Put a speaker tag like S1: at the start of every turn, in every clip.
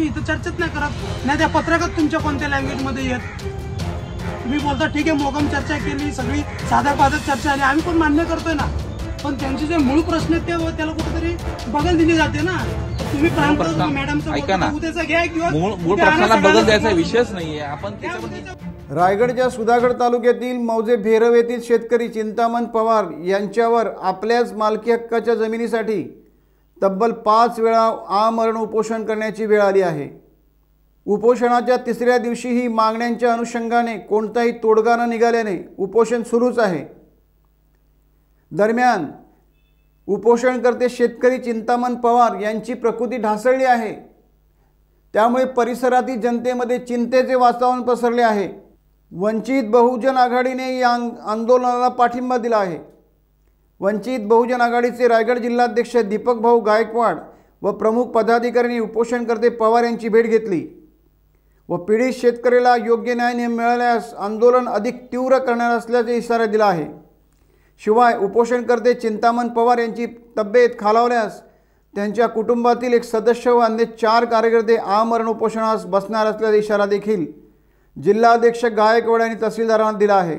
S1: इथं चर्चेत नाही करत, नाही त्या पत्रकात तुमच्या कोणत्या लँग्वेजमध्ये येत. तुम्ही बोलता ठीक आहे मोगम चर्चा केली, सगळी साधा पाधक चर्चा आली, आम्ही पण मान्य करतोय ना, पण त्यांचे जे मूळ प्रश्न आहेत ते त्याला कुठेतरी बगल दिली जाते ना. तुम्ही मॅडमचं उद्याचा घ्या किंवा
S2: मूळ प्रश्नाला बगल द्यायचा विषयच नाहीये. आपण
S3: रायगडच्या सुधागड तालुक्यातील मौजे भेरव येथील शेतकरी चिंतामण पवार यांच्यावर आपल्याच मालकी हक्काच्या जमिनीसाठी तब्बल 5 वेळा आमरण उपोषण करण्याची वेळ आली आहे. उपोषणाच्या तिसऱ्या दिवशीही मागण्यांच्या अनुषंगाने कोणताही तोडगा न निघाल्याने उपोषण सुरूच आहे. दरम्यान उपोषणकर्ते शेतकरी चिंतामण पवार यांची प्रकृती ढासळली आहे. त्यामुळे परिसरातील जनतेमध्ये चिंतेचे वातावरण पसरले आहे. वंचित बहुजन आघाडीने या आंदोलनाला पाठिंबा दिला आहे. वंचित बहुजन आघाडीचे रायगड जिल्हाध्यक्ष दीपक भाऊ गायकवाड व प्रमुख पदाधिकाऱ्यांनी उपोषणकर्ते पवार यांची भेट घेतली व पीडित शेतकऱ्याला योग्य न्याय मिळाल्यास आंदोलन अधिक तीव्र करणार असल्याचा इशारा दिला आहे. शिवाय उपोषणकर्ते चिंतामण पवार यांची तब्येत खालावल्यास त्यांच्या कुटुंबातील एक सदस्य व अन्य 4 कार्यकर्ते आमरण उपोषणास बसणार असल्याचा इशारा देखील जिल्हाध्यक्ष गायकवाड यांनी तहसीलदारांना दिला आहे.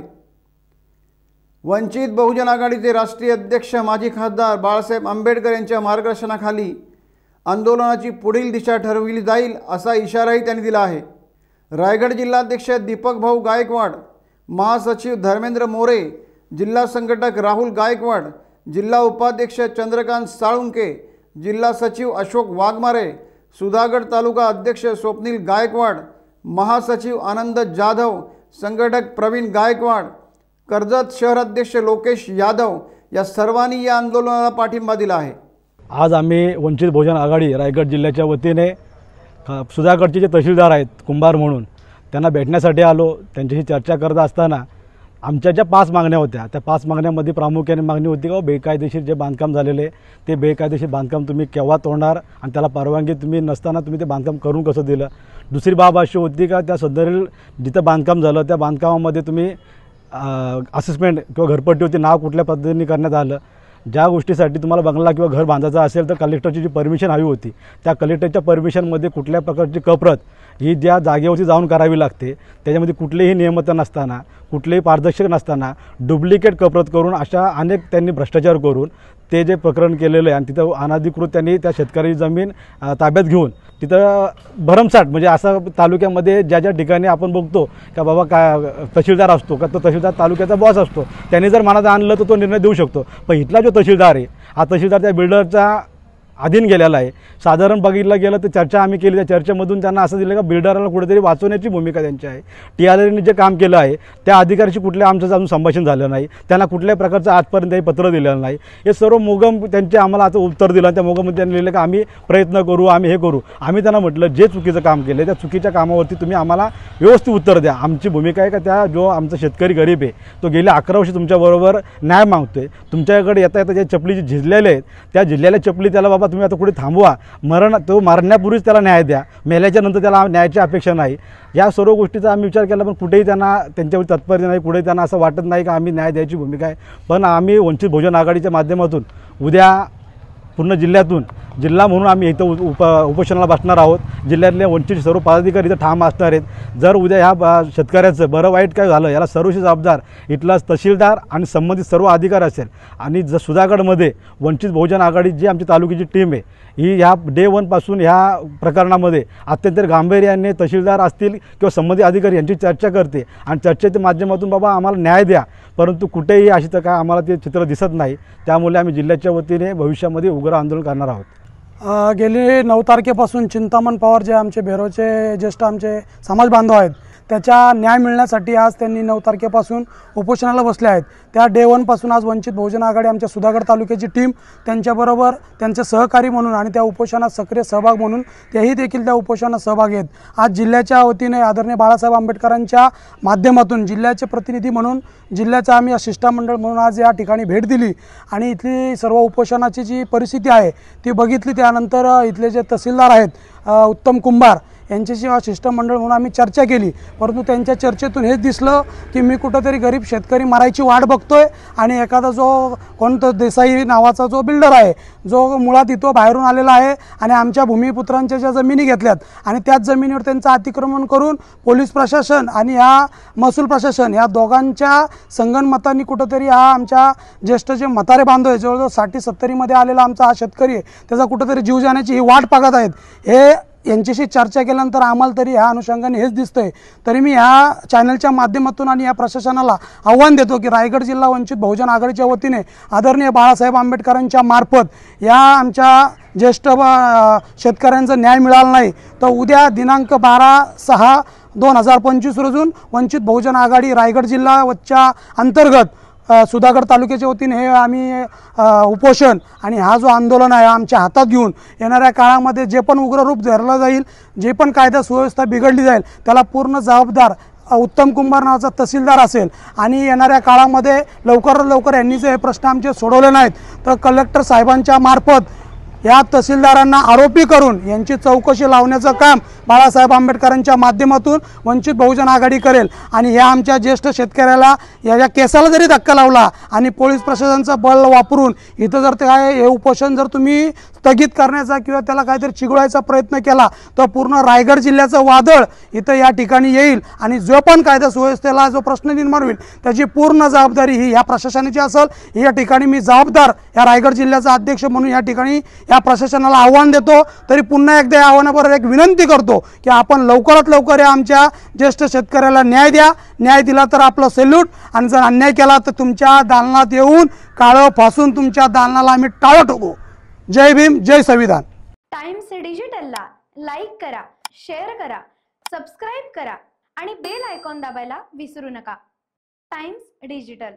S3: वंचित बहुजन आघाडीचे राष्ट्रीय अध्यक्ष माजी खासदार बाळासाहेब आंबेडकर यांच्या मार्गदर्शनाखाली आंदोलनाची पुढील दिशा ठरवली जाईल असा इशाराही त्यांनी दिला आहे. रायगड जिल्हाध्यक्ष दीपक भाऊ गायकवाड, महासचिव धर्मेंद्र मोरे, जिल्हा संघटक राहुल गायकवाड, जिल्हा उपाध्यक्ष चंद्रकांत साळुंके, जिल्हा सचिव अशोक वाघमारे, सुधागड तालुका अध्यक्ष स्वप्नील गायकवाड, महासचिव आनंद जाधव, संघटक प्रवीण गायकवाड, कर्जत शहर अध्यक्ष लोकेश यादव या सर्वांनी या आंदोलनाला पाठिंबा दिला आहे.
S4: आज आम्ही वंचित बहुजन आघाडी रायगड जिल्ह्याच्या वतीने सुधागडचे जे तहसीलदार आहेत कुंभार म्हणून त्यांना भेटण्यासाठी आलो. त्यांच्याशी चर्चा करत असताना आमच्या ज्या 5 मागण्या होत्या त्या 5 मागण्यामध्ये प्रामुख्याने मागणी होती की बेकायदेशीर जे बांधकाम झालेले ते बेकायदेशीर बांधकाम तुम्ही केव्हा तोडणार आणि त्याला परवानगी तुम्ही नसताना तुम्ही ते बांधकाम करून कसं दिलं. दुसरी बाब अशी होती का त्या सदरील जिथं बांधकाम झालं त्या बांधकामामध्ये तुम्ही असेसमेंट किंवा घरपट्टी होती नाव कुठल्या पद्धतीने करण्यात आलं. ज्या गोष्टीसाठी तुम्हाला बंगला किंवा घर बांधायचं असेल तर कलेक्टरची जी परमिशन हवी होती त्या कलेक्टरच्या परमिशनमध्ये कुठल्या प्रकारची कप्रत ही ज्या जागेवरती जाऊन करावी लागते त्याच्यामध्ये कुठलीही नियमितता नसताना कुठलेही पारदर्शक नसताना डुप्लिकेट कप्रत करून अशा अनेक त्यांनी भ्रष्टाचार करून ते जे प्रकरण केलेलं आहे आणि तिथं अनधिकृत त्यांनी त्या शेतकऱ्याची जमीन ताब्यात घेऊन तिथं भरमसाठ म्हणजे असं तालुक्यामध्ये ज्या ज्या ठिकाणी आपण बघतो का बाबा का तहसीलदार असतो का तो तहसीलदार तालुक्याचा बॉस असतो त्यांनी जर मनात आणलं तर तो निर्णय देऊ शकतो. पण इथला जो तहसीलदार आहे हा तहसीलदार त्या बिल्डरचा अधीन गेलेला आहे. साधारण बघितलं गेलं तर चर्चा आम्ही केली त्या चर्चेमधून त्यांना असं दिलं का बिल्डरला कुठेतरी वाचवण्याची भूमिका त्यांची आहे. TRAने जे काम केलं आहे त्या अधिकाऱ्याशी कुठल्या आमचं अजून संभाषण झालं नाही. त्यांना कुठल्याही प्रकारचं आजपर्यंत काही पत्र दिलेलं नाही. हे सर्व मोगम त्यांचे आम्हाला आता उत्तर दिलं. त्या मोगममध्ये त्यांनी लिहिलं की आम्ही प्रयत्न करू आम्ही हे करू. आम्ही त्यांना म्हटलं जे चुकीचं काम केलं त्या चुकीच्या कामावरती तुम्ही आम्हाला व्यवस्थित उत्तर द्या. आमची भूमिका आहे का त्या जो आमचा शेतकरी गरीब आहे तो गेल्या 11 वर्षी तुमच्याबरोबर न्याय मागतोय. तुमच्याकडे येता येता ज्या चपली जी झिजलेल्या आहेत त्या झिजलेल्या चपली त्याला बाबा तुम्ही आता कुठे थांबवा. तो मरण्यापूर्वीच त्याला न्याय द्या. मेल्याच्या नंतर त्याला न्यायाची अपेक्षा नाही. या सर्व गोष्टीचा आम्ही विचार केला पण कुठेही त्यांना त्यांच्यावर तत्पर नाही. कुठेही त्यांना असं वाटत नाही का आम्ही न्याय द्यायची भूमिका आहे. पण आम्ही वंचित बहुजन आघाडीच्या माध्यमातून उद्या पूर्ण जिल्ह्यातून जिल्हा म्हणून आम्ही इथं उपोषणाला बसणार आहोत. जिल्ह्यातले वंचित सर्व पदाधिकारी इथं ठाम असणार आहेत. जर उद्या ह्या शेतकऱ्याचं बरं वाईट काय झालं याला सर्वशी जबाबदार इथला तहसीलदार आणि संबंधित सर्व अधिकारी असेल. आणि जर सुधागडमध्ये वंचित बहुजन आघाडी जी आमची तालुक्याची टीम आहे ही ह्या डे 1 पासून ह्या प्रकरणामध्ये अत्यंत गांभीर्याने तहसीलदार असतील किंवा संबंधित अधिकारी यांची चर्चा करते आणि चर्चेच्या माध्यमातून बाबा आम्हाला न्याय द्या. परंतु कुठेही अशी तर काय आम्हाला ते चित्र दिसत नाही. त्यामुळे आम्ही जिल्ह्याच्या वतीने भविष्यामध्ये उग्र आंदोलन करणार आहोत.
S1: गेली 9 तारखेपासून चिंतामण पवार जे आमचे भेरोचे ज्येष्ठ आमचे समाज बांधव आहेत त्याच्या न्याय मिळण्यासाठी आज त्यांनी 9 तारखेपासून उपोषणाला बसले आहेत. त्या डे 1 पासून आज वंचित बहुजन आघाडी आमच्या सुधागड तालुक्याची टीम त्यांच्याबरोबर त्यांचे सहकारी म्हणून आणि त्या उपोषणात सक्रिय सहभाग म्हणून तेही देखील त्या उपोषणात सहभागी आहेत. आज जिल्ह्याच्या वतीने आदरणीय बाळासाहेब आंबेडकरांच्या माध्यमातून जिल्ह्याचे प्रतिनिधी म्हणून जिल्ह्याचा आम्ही शिष्टमंडळ म्हणून आज या ठिकाणी भेट दिली आणि इथली सर्व उपोषणाची जी परिस्थिती आहे ती बघितली. त्यानंतर इथले जे तहसीलदार आहेत उत्तम कुंभार यांच्याशी शिष्टमंडळ म्हणून आम्ही चर्चा केली, परंतु त्यांच्या चर्चेतून हेच दिसलं की मी कुठंतरी गरीब शेतकरी मरायची वाट बघतोय आणि एखादा जो कोणतं देसाई नावाचा जो बिल्डर आहे, जो मुळात इथं बाहेरून आलेला आहे आणि आमच्या भूमिपुत्रांच्या ज्या जमिनी घेतल्यात आणि त्याच जमिनीवर त्यांचं अतिक्रमण करून पोलीस प्रशासन आणि ह्या महसूल प्रशासन ह्या दोघांच्या संगनमतांनी कुठंतरी हा आमच्या ज्येष्ठ जे म्हातारे बांधव आहे, जवळजवळ 60-70मध्ये आलेला आमचा हा शेतकरी आहे, त्याचा कुठंतरी जीव जाण्याची ही वाट पाहत आहेत. हे यांच्याशी चर्चा केल्यानंतर आम्हाला तरी ह्या अनुषंगाने हेच दिसतंय. तरी मी ह्या चॅनलच्या माध्यमातून आणि या प्रशासनाला आव्हान देतो की रायगड जिल्हा वंचित बहुजन आघाडीच्या वतीने आदरणीय बाळासाहेब आंबेडकरांच्या मार्फत या आमच्या ज्येष्ठ शेतकऱ्यांचा न्याय मिळाला नाही तर उद्या दिनांक 12/6/2025 रोजून वंचित बहुजन आघाडी रायगड जिल्हा वच्या अंतर्गत सुधागड तालुक्याच्या वतीने हे आम्ही उपोषण आणि हा जो आंदोलन आहे आमच्या हातात घेऊन येणाऱ्या काळामध्ये जे पण उग्र रूप धरलं जाईल, जे पण कायदा सुव्यवस्था बिघडली जाईल, त्याला पूर्ण जबाबदार उत्तम कुंभार नावाचा तहसीलदार असेल. आणि येणाऱ्या काळामध्ये लवकरात लवकर यांनी जे हे प्रश्न आमचे सोडवले नाहीत तर कलेक्टर साहेबांच्या मार्फत या तहसीलदारांना आरोपी करून यांची चौकशी लावण्याचं काम बाळासाहेब आंबेडकरांच्या माध्यमातून वंचित बहुजन आघाडी करेल. आणि ह्या आमच्या ज्येष्ठ शेतकऱ्याला या केसाला जरी धक्का लावला आणि पोलीस प्रशासनाचं बळ वापरून इथं जर काय हे उपोषण जर तुम्ही स्थगित करण्याचा किंवा त्याला काहीतरी चिघळायचा प्रयत्न केला तर पूर्ण रायगड जिल्ह्याचं वादळ इथं या ठिकाणी येईल आणि जो पण कायदा सुव्यवस्थेला जो प्रश्न निर्माण होईल त्याची पूर्ण जबाबदारी ही या प्रशासनाची असेल. या ठिकाणी मी जबाबदार या रायगड जिल्ह्याचा अध्यक्ष म्हणून या ठिकाणी या प्रशासनाला आव्हान देतो. तरी पुन्हा एकदा या आव्हानाबरोबर एक विनंती करतो की आपण लवकरात लवकर या आमच्या ज्येष्ठ शेतकऱ्याला न्याय द्या. न्याय दिला तर आपलं सॅल्यूट, आणि जर अन्याय केला तर तुमच्या दालनात येऊन काळं फासून तुमच्या दालनाला आम्ही टाळं ठोकू. जय भीम, जय संविधान.
S5: टाइम्स डिजिटलला लाईक करा, शेअर करा, सबस्क्राईब करा आणि बेल आयकॉन दाबायला विसरू नका. Times digital.